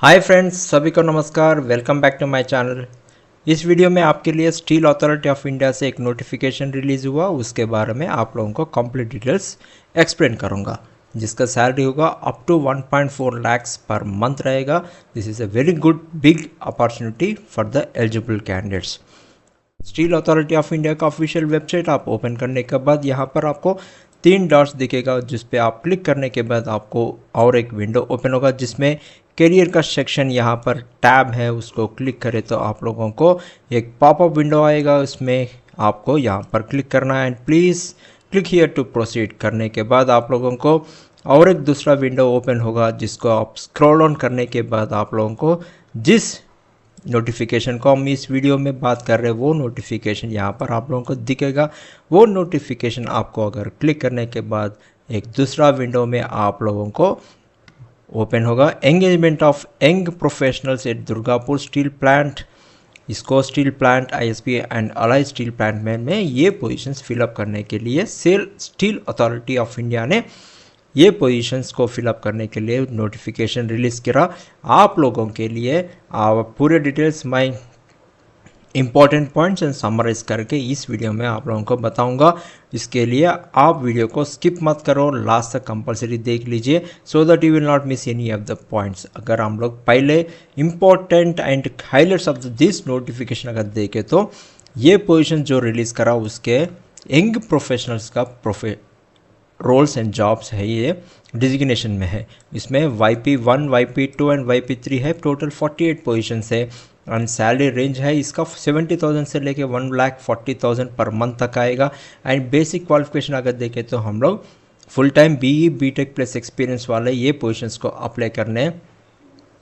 Hi friends, सभी को नमस्कार। Welcome back to my channel. इस वीडियो में आपके लिए स्टील अथॉरिटी ऑफ इंडिया से एक नोटिफिकेशन रिलीज हुआ, उसके बारे में आप लोगों को कंप्लीट डिटेल्स एक्सप्लेन करूंगा। जिसका सैलरी होगा अप टू 1.4 lakhs पर मंथ रहेगा। This is a very good big opportunity for the eligible candidates. Steel authority of India का ऑफिशियल वेबसाइट आप ओपन करने के बाद यहाँ पर आपको 3 डॉट्स दिखेगा, जिस पे आप क्लिक करने के बाद आपको और एक विंडो ओपन होगा जिसमें करियर का सेक्शन यहाँ पर टैब है, उसको क्लिक करें तो आप लोगों को एक पॉपअप विंडो आएगा। उसमें आपको यहाँ पर क्लिक करना है and please click here to proceed. करने के बाद आप लोगों को और एक दूसरा विंडो ओपन होगा, जिसको आप स्क्रॉल ऑन करने के बाद आप लोगों को जिस नोटिफिकेशन को हम इस वीडियो में बात कर रहे हैं वो नोटिफिकेशन यहाँ पर आप लोगों को दिखेगा। वो नोटिफिकेशन आपको अगर क्लिक करने के बाद एक दूसरा विंडो में आप लोगों को ओपन होगा, engagement of young professionals at Durgapur steel plant. इसको steel plant ISP and allied steel plant में ये पोजीशंस फिलअप करने के लिए स्टील अथॉरिटी ऑफ इंडिया ने ये पोजीशंस को फिलअप करने के लिए नोटिफिकेशन रिलीज़ करा। आप लोगों के लिए पूरे डिटेल्स मैं इंपॉर्टेंट पॉइंट्स एंड समराइज करके इस वीडियो में आप लोगों को बताऊंगा। इसके लिए आप वीडियो को स्किप मत करो, लास्ट तक कंपलसरी देख लीजिए so that you will not miss any of the points. अगर हम लोग पहले important and highlights of this notification अगर देखें तो ये पोजीशन जो रिलीज़ करा उसके यंग प्रोफेशनल्स का रोल्स एंड जॉब्स है, ये डिजिग्नेशन में है। इसमें YP1, YP2 एंड YP3 है। टोटल 48 पोजीशंस है एंड सैलरी रेंज है इसका 70,000 से लेके 1,40,000 पर मंथ तक आएगा। एंड बेसिक क्वालिफिकेशन अगर देखें तो हम लोग full time BE BTech plus experience वाले ये पोजीशंस को अप्लाई करने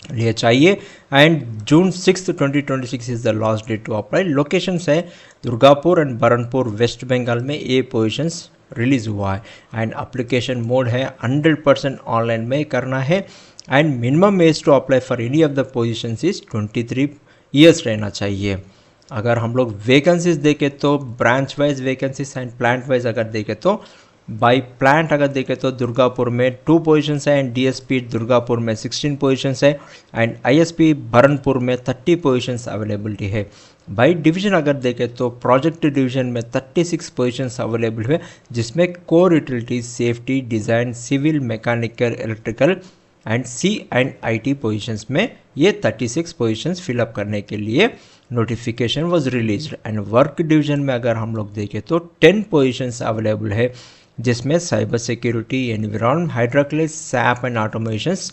लिए चाहिए। And June 6, 2026 is the last date to apply. Locations है दुर्गापुर एंड बरनपुर, वेस्ट बंगाल में ये पोजीशंस रिलीज़ हुआ है। एंड अप्लीकेशन मोड है 100% ऑनलाइन में करना है। And minimum age to apply for any of the positions is 23 years रहना चाहिए। अगर हम लोग वैकेंसीज देखें तो branch wise vacancies and plant wise अगर देखें तो बाई प्लांट अगर देखें तो दुर्गापुर में 2 पोजीशंस है एंड DSP दुर्गापुर में 16 पोजीशंस है एंड ISP बरनपुर में 30 पोजीशंस अवेलेबिलिटी है। बाई डिवीजन अगर देखें तो प्रोजेक्ट डिवीजन में 36 पोजीशंस अवेलेबल है, जिसमें core utilities, safety, design, civil, mechanical, electrical and C&IT positions में ये 36 पोजीशंस फिलअप करने के लिए notification was released. And work division में अगर हम लोग देखें तो 10 पोजीशंस अवेलेबल है, जिसमें cyber security, environment, hydraulics, SAP and automations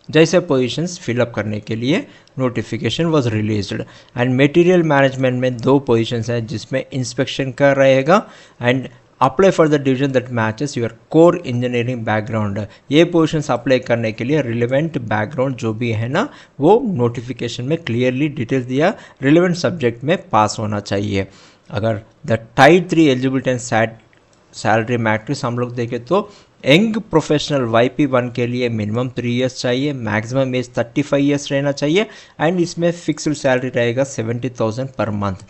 जैसे पोजीशंस फिलअप करने के लिए notification was released. And material management में 2 पोजीशंस है, जिसमें इंस्पेक्शन का रहेगा। And apply for the division that matches your core engineering background. ये पोजीशंस अप्लाई करने के लिए रिलेवेंट बैकग्राउंड जो भी है ना, वो नोटिफिकेशन में क्लियरली डिटेल्स दिया, रिलेवेंट सब्जेक्ट में पास होना चाहिए। अगर the type 3 eligibility and salary matrix हम लोग देखें तो यंग प्रोफेशनल YP1 के लिए मिनिमम 3 ईयर्स चाहिए, मैक्सिमम एज 35 ईयर्स रहना चाहिए। एंड इसमें फिक्स्ड सैलरी रहेगा 70,000 per month.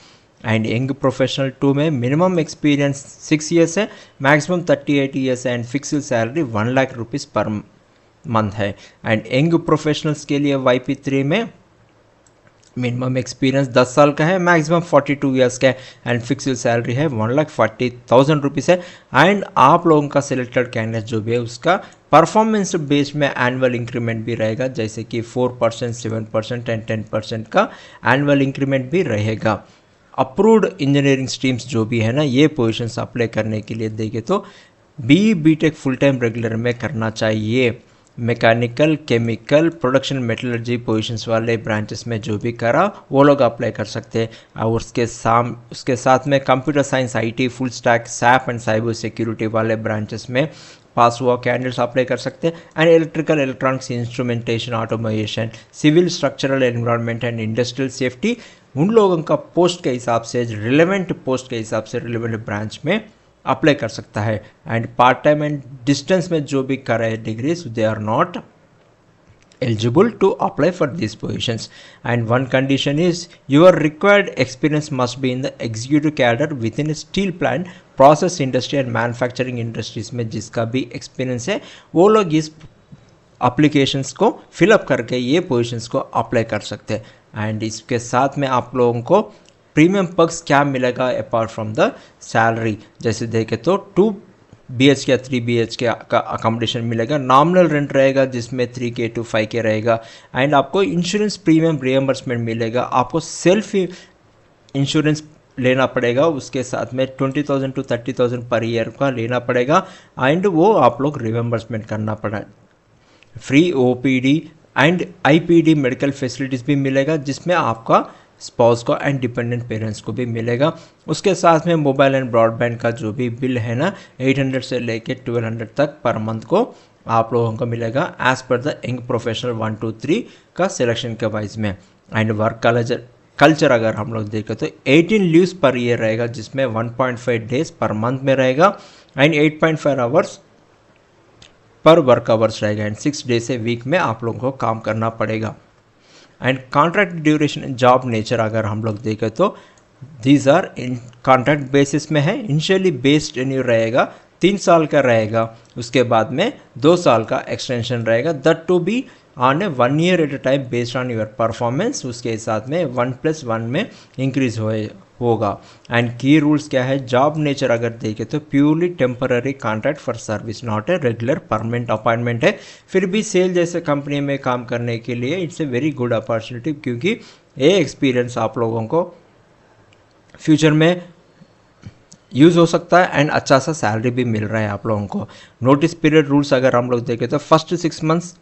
And young professional 2 में मिनिमम एक्सपीरियंस 6 ईयर्स है, मैक्सिमम 38 ईयर्स है and fixed salary 1 lakh rupees per month है। एंड यंग प्रोफेशनल्स के लिए YP3 में मिनिमम एक्सपीरियंस 10 साल का है, मैक्सिमम 42 ईयर्स का है एंड फिक्स्ड सैलरी है 1,40,000 रुपीज़ है। एंड आप लोगों का सिलेक्टेड कैंडिडेट जो भी है उसका परफॉर्मेंस बेस में एनुअल इंक्रीमेंट भी रहेगा, जैसे कि 4%, 7% एंड 10% का एनुअल इंक्रीमेंट भी रहेगा। अप्रूव्ड इंजीनियरिंग स्ट्रीम्स जो भी है ना, ये पोजीशंस अप्लाई करने के लिए देखें तो BE BTech full time regular में करना चाहिए। Mechanical, chemical, production, metallurgy positions वाले ब्रांचेस में जो भी करा वो लोग अप्लाई कर सकते हैं। और उसके साथ में computer science, IT, full stack, SAP and cyber security वाले ब्रांचेस में पास हुआ कैंडिडेट्स अप्लाई कर सकते हैं। And electrical, electronics, instrumentation, automation, civil, structural, environment and industrial safety, उन लोगों का पोस्ट के हिसाब से, रिलेवेंट पोस्ट के हिसाब से रिलेवेंट ब्रांच में अप्लाई कर सकता है। And part time and distance में जो भी कर रहे हैं degrees, they are not eligible to apply for these positions. And one condition is your required experience must be in the executive cadre within a steel plant, process industry and manufacturing industries में जिसका भी experience है वो लोग इस applications को fill up करके ये पोजीशंस को अप्लाई कर सकते हैं। एंड इसके साथ में आप लोगों को प्रीमियम पर्क्स क्या मिलेगा अपार्ट फ्रॉम द सैलरी, जैसे देखें तो 2 BHK या 3 BHK का अकोमोडेशन मिलेगा, नॉमिनल रेंट रहेगा जिसमें 3K to 5K रहेगा। एंड आपको इंश्योरेंस प्रीमियम रियम्बर्समेंट मिलेगा, आपको सेल्फ इंश्योरेंस लेना पड़ेगा, उसके साथ में 20,000 to 30,000 पर ईयर का लेना पड़ेगा एंड वो आप लोग रियम्बर्समेंट करना पड़ा। Free OPD and IPD medical facilities भी मिलेगा जिसमें आपका स्पाउस को एंड डिपेंडेंट पेरेंट्स को भी मिलेगा। उसके साथ में मोबाइल एंड ब्रॉडबैंड का जो भी बिल है ना 800 से लेके 1200 तक पर मंथ को आप लोगों को मिलेगा as per the young professional 1 to 3 का सिलेक्शन के वाइज में। एंड वर्क कल्चर अगर हम लोग देखें तो 18 लीव्स पर ईयर रहेगा जिसमें 1.5 डेज पर मंथ में रहेगा एंड 8.5 आवर्स पर वर्क आवर्स रहेगा एंड 6 डेज से वीक में आप लोगों को काम करना पड़ेगा। And contract duration job nature अगर हम लोग देखें तो these are in contract basis में है। इनिशियली बेस्ड टेन्योर रहेगा 3 साल का रहेगा, उसके बाद में 2 साल का एक्सटेंशन रहेगा, that to be on a 1 year at a time based on your performance. उसके साथ में 1+1 में इंक्रीज होगा। एंड की रूल्स क्या है, जॉब नेचर अगर देखें तो purely temporary contract for service, not a regular permanent appointment है। फिर भी सेल जैसे कंपनी में काम करने के लिए it's a very good opportunity, क्योंकि ये एक्सपीरियंस आप लोगों को फ्यूचर में यूज़ हो सकता है एंड अच्छा सा सैलरी भी मिल रहा है आप लोगों को। नोटिस पीरियड रूल्स अगर हम लोग देखें तो फर्स्ट 6 मंथ्स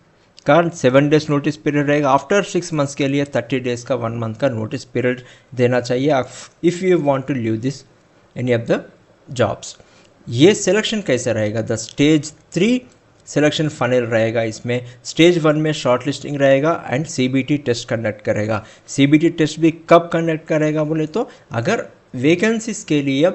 का 7 डेज नोटिस पीरियड रहेगा, आफ्टर 6 मंथ्स के लिए 30 डेज का 1 मंथ का नोटिस पीरियड देना चाहिए if you want to leave this any of the jobs. ये सिलेक्शन कैसे रहेगा, द स्टेज 3 सिलेक्शन फनल रहेगा। इसमें स्टेज 1 में शॉर्ट लिस्टिंग रहेगा एंड CBT टेस्ट कंडक्ट करेगा। CBT टेस्ट भी कब कंडक्ट करेगा बोले तो अगर वैकेंसीज के लिए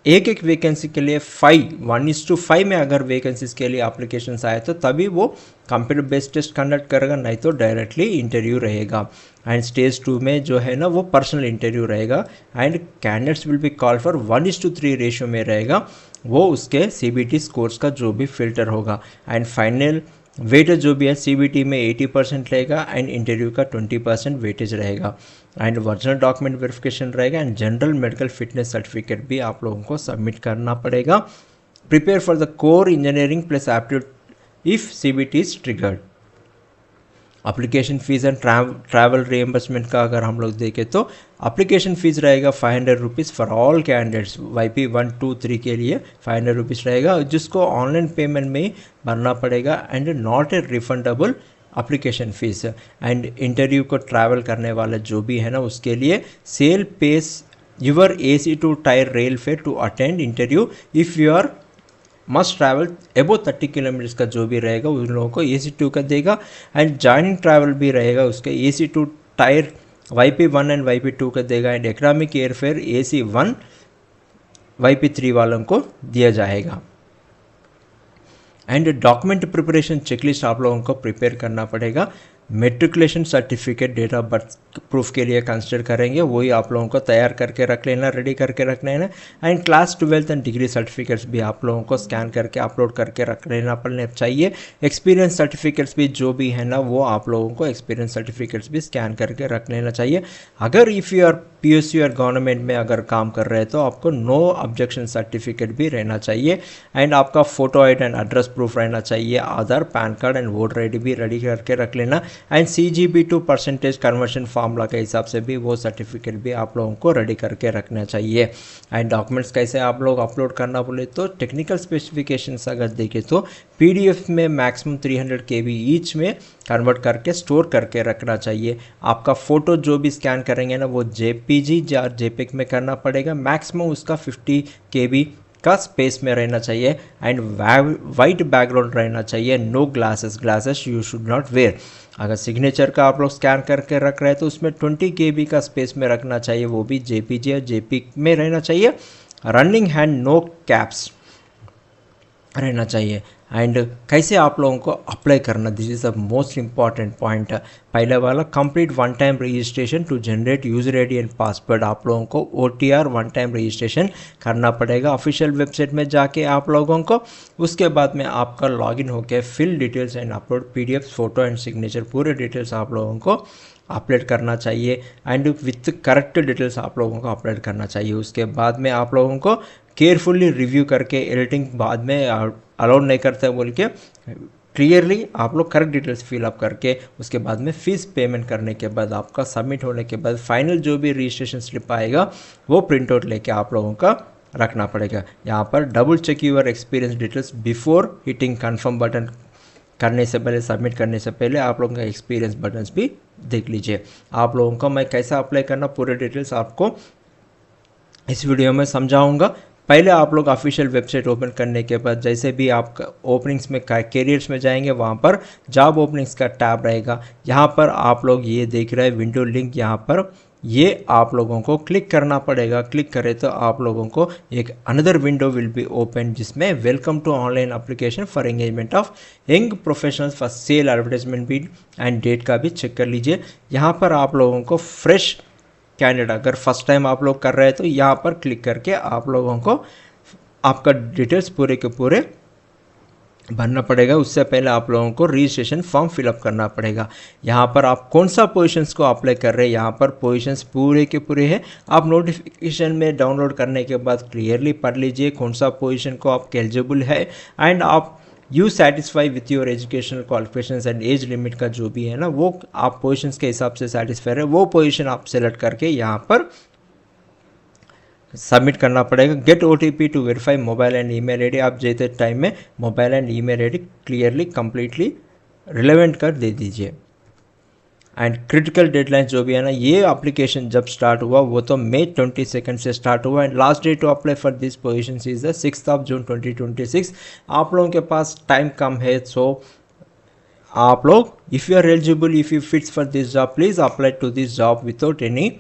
एक वैकेंसी के लिए 1:5 में अगर वैकेंसीज के लिए एप्लीकेशंस आए तो तभी वो कंप्यूटर बेस्ड टेस्ट कंडक्ट करेगा, नहीं तो डायरेक्टली इंटरव्यू रहेगा। एंड स्टेज 2 में जो है ना वो पर्सनल इंटरव्यू रहेगा and candidates will be call for 1:3 ratio में रहेगा, वो उसके CBT स्कोर्स का जो भी फिल्टर होगा। एंड फाइनल वेटेज जो भी है CBT में 80% रहेगा एंड इंटरव्यू का 20% वेटेज रहेगा। एंड वर्जिनल डॉक्यूमेंट वेरिफिकेशन रहेगा and general medical fitness certificate भी आप लोगों को सबमिट करना पड़ेगा। Prepare for the core engineering plus aptitude if CBT is triggered. Application fee and travel reimbursement का अगर हम लोग देखें तो एप्लीकेशन फीस रहेगा 500 rupees for all candidates. YP 1, 2, 3 के लिए 500 रुपीज़ रहेगा, जिसको ऑनलाइन पेमेंट में ही भरना पड़ेगा and not a refundable application fee. And interview को ट्रैवल करने वाले जो भी है ना उसके लिए SAIL pays your AC to tier rail fare to attend interview if you are must travel above 30 kilometres का जो भी रहेगा उन लोगों को AC2 का देगा। एंड जॉइनिंग ट्रैवल भी रहेगा उसके AC2 tyre YP 1 and YP 2 का देगा and economic airfare AC 1 YP 3 वालों को दिया जाएगा। एंड डॉक्यूमेंट प्रिपरेशन चेकलिस्ट आप लोगों को प्रिपेयर करना पड़ेगा। Matriculation certificate date of birth proof के लिए कंसिडर करेंगे, वही आप लोगों को तैयार करके रख लेना, रेडी करके रख लेना। And class 12th and degree certificates भी आप लोगों को स्कैन करके अपलोड करके रख लेना पड़ने चाहिए। एक्सपीरियंस सर्टिफिकेट्स भी जो भी है ना वो आप लोगों को एक्सपीरियंस सर्टिफिकेट्स भी स्कैन करके रख लेना चाहिए। अगर इफ़ यू आर PSU और गवर्नमेंट में अगर काम कर रहे हैं तो आपको नो ऑब्जेक्शन सर्टिफिकेट भी रहना चाहिए। एंड आपका photo ID and address proof रहना चाहिए, Aadhaar, PAN card and voter ID भी रेडी करके रख लेना। And CGB2 percentage conversion formula के हिसाब से भी वो सर्टिफिकेट भी आप लोगों को रेडी करके रखना चाहिए। एंड डॉक्यूमेंट्स कैसे आप लोग अपलोड करना बोले तो टेक्निकल स्पेसिफिकेशंस अगर देखें तो PDF में मैक्सिमम 300 KB ईच में कन्वर्ट करके स्टोर करके रखना चाहिए। आपका फ़ोटो जो भी स्कैन करेंगे ना वो JPG या JPEG में करना पड़ेगा, मैक्सिमम उसका 50 KB का स्पेस में रहना चाहिए। एंड वाइट बैकग्राउंड रहना चाहिए, no glasses you should not wear. अगर सिग्नेचर का आप लोग स्कैन करके रख रहे हैं तो उसमें 20 KB का स्पेस में रखना चाहिए, वो भी JPG या JPEG में रहना चाहिए। रनिंग हैंड नो कैप्स रहना चाहिए। एंड कैसे आप लोगों को अप्लाई करना, this is the most important point. पहले वाला complete one time registration to generate user ID and password, आप लोगों को OTR वन टाइम रजिस्ट्रेशन करना पड़ेगा ऑफिशियल वेबसाइट में जाके आप लोगों को। उसके बाद में आपका लॉगिन होकर fill details and upload PDF, photo and signature, पूरे डिटेल्स आप लोगों को अपलोड करना चाहिए एंड विथ करेक्ट डिटेल्स आप लोगों को अपलोड करना चाहिए। उसके बाद में आप लोगों को केयरफुली रिव्यू करके, एडिटिंग बाद में अलाउड नहीं करते बोल के, क्लियरली आप लोग करेक्ट डिटेल्स फिलअप करके उसके बाद में फीस पेमेंट करने के बाद आपका सबमिट होने के बाद फाइनल जो भी रजिस्ट्रेशन स्लिप आएगा वो प्रिंट आउट लेके आप लोगों का रखना पड़ेगा। यहाँ पर double check your experience details before hitting confirm button करने से पहले, सबमिट करने से पहले आप लोगों का एक्सपीरियंस बटन्स भी देख लीजिए। आप लोगों को मैं कैसा अप्लाई करना पूरे डिटेल्स आपको इस वीडियो में समझाऊंगा। पहले आप लोग ऑफिशियल वेबसाइट ओपन करने के बाद जैसे भी आप ओपनिंग्स में कैरियर्स में जाएंगे वहाँ पर जॉब ओपनिंग्स का टैब रहेगा। यहाँ पर आप लोग ये देख रहे हैं विंडो लिंक, यहाँ पर ये आप लोगों को क्लिक करना पड़ेगा। क्लिक करें तो आप लोगों को एक another window will be open जिसमें welcome to online application for engagement of young professionals for SAIL advertisement bid end date का भी चेक कर लीजिए। यहाँ पर आप लोगों को फ्रेश कैंडिडेट, अगर फर्स्ट टाइम आप लोग कर रहे हैं तो यहाँ पर क्लिक करके आप लोगों को आपका डिटेल्स पूरे के पूरे भरना पड़ेगा। उससे पहले आप लोगों को रजिस्ट्रेशन फॉर्म फिलअप करना पड़ेगा। यहाँ पर आप कौन सा पोजीशंस को अप्लाई कर रहे हैं, यहाँ पर पोजीशंस पूरे के पूरे हैं। आप नोटिफिकेशन में डाउनलोड करने के बाद क्लियरली पढ़ लीजिए कौन सा पोजीशन को आप एलिजिबल है एंड आप you satisfy with your educational qualifications and age limit का जो भी है ना, वो आप पोजीशंस के हिसाब से सेटिस्फाई है, वो पोजीशन आप सेलेक्ट करके यहाँ पर सबमिट करना पड़ेगा। Get OTP to verify mobile and email ID, आप जैसे टाइम में mobile and email ID clearly completely relevant कर दे दीजिए। एंड क्रिटिकल डेडलाइन जो भी है ना, ये एप्लीकेशन जब स्टार्ट हुआ वो तो May 22 से स्टार्ट हुआ and last date to apply for this position is the 6 June 2026। आप लोगों के पास टाइम कम है, सो आप लोग if you are eligible, if you fits for this job, please apply to this job without any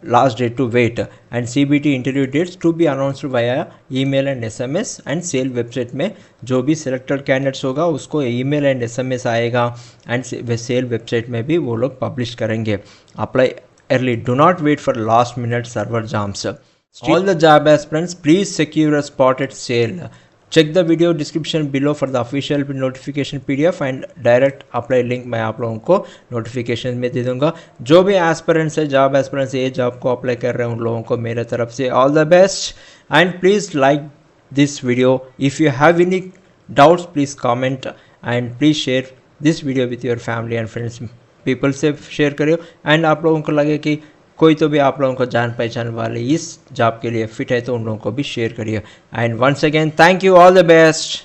last date to wait and CBT interview dates to be announced via email and SMS and SAIL website में जो भी selected candidates होगा उसको email and SMS आएगा and SAIL website में भी वो लोग पब्लिश करेंगे। Apply early, do not wait for last minute server jams. All the job aspirants please secure a spot at SAIL. Check the video description below for the official notification PDF and direct apply link मैं आप लोगों को notification में दे दूंगा। जो भी aspirants है, job aspirants ये जॉब को अप्लाई कर रहे हैं, उन लोगों को मेरे तरफ से all the best and please like this video. If you have any doubts please comment and please share this video with your family and friends, people से शेयर करिए एंड आप लोगों को लगे कि कोई तो भी आप लोगों को जान पहचान वाले इस जॉब के लिए फिट है तो उन लोगों को भी शेयर करिए। And once again thank you, all the best.